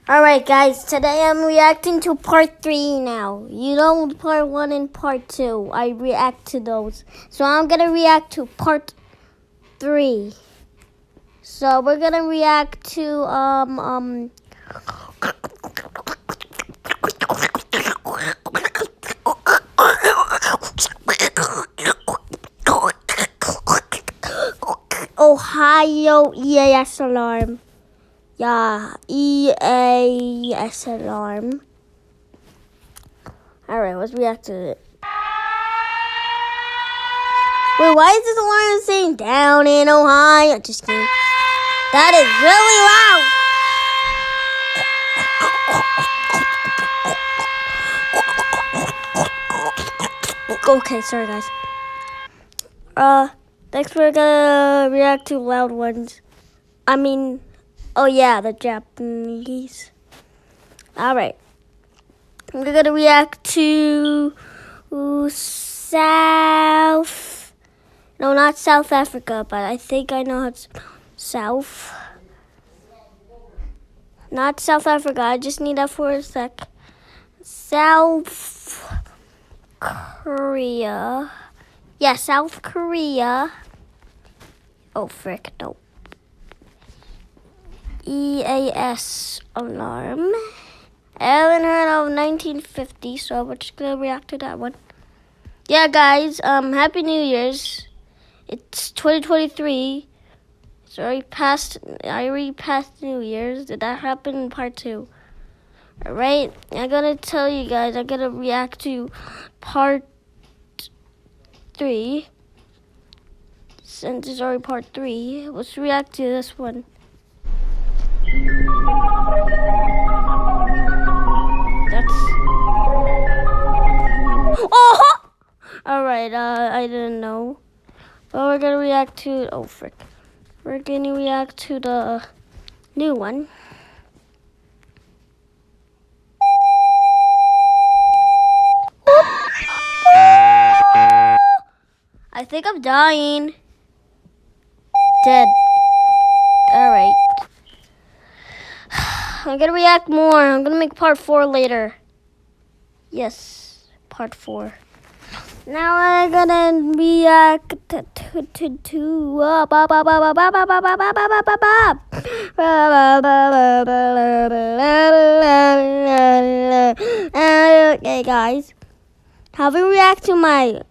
Alright guys, today I'm reacting to part 3 now. You know part 1 and part 2. I react to those. So I'm gonna react to part 3. So we're gonna react to Ohio EAS alarm. Yeah, EAS alarm. Alright, let's react to it. Wait, why is this alarm saying down in Ohio? Just kidding. That is really loud. Okay, sorry guys. Next we're gonna react to loud ones. Oh yeah, the Japanese. Alright. We're gonna react to not South Africa, but I think I know how to South. Not South Africa, I just need that for a sec. South Korea. Yeah, South Korea. Oh, frick, no. EAS alarm. I haven't heard of 1950, so we're just gonna react to that one. Yeah, guys, Happy New Year's. It's 2023. It's already passed. I already passed New Year's. Did that happen in part 2? Alright, I'm gonna tell you guys, I'm gonna react to part 3. Since it's already part 3, let's react to this one. Oh! Alright, I didn't know. But we're gonna react to, oh frick. We're gonna react to the new one. I think I'm dying. Dead. Alright. I'm gonna react more. I'm gonna make part 4 later. Yes, part 4. Now I'm gonna react to okay, guys. Have we react to my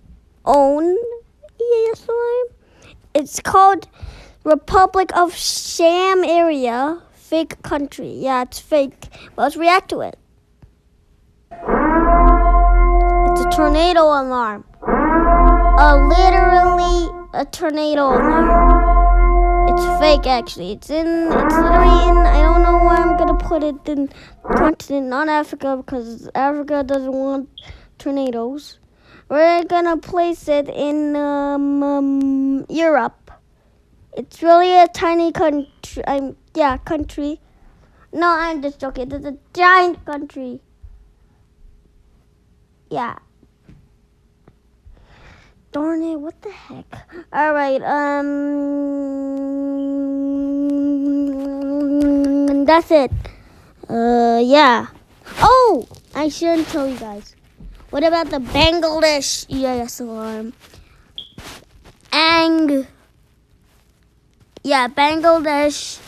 own EAS alarm? It's called Republic of Sham Area, Fake Country. Yeah, it's fake. Well, let's react to it. It's a tornado alarm. Literally a tornado alarm. It's fake, actually. It's literally in, I don't know where I'm gonna put it in continent, not Africa, because Africa doesn't want tornadoes. We're gonna place it in Europe. It's really a tiny country. Country. No, I'm just joking. It's a giant country. Yeah. Darn it, what the heck? Alright, that's it. Yeah. Oh, I shouldn't tell you guys. What about the Bangladesh EAS alarm? Yeah, Bangladesh.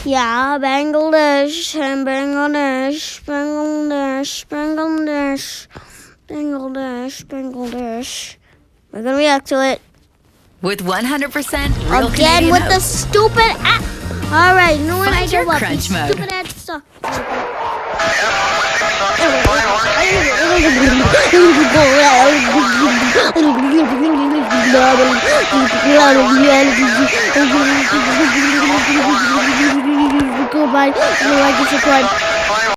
Yeah, Bangladesh and Bangladesh. We're gonna react to it. With 100% real again Canadian with hope. the stupid app. All right, no one I give up. Crunch mode. Stupid ass stuff. Goodbye. Like and subscribe.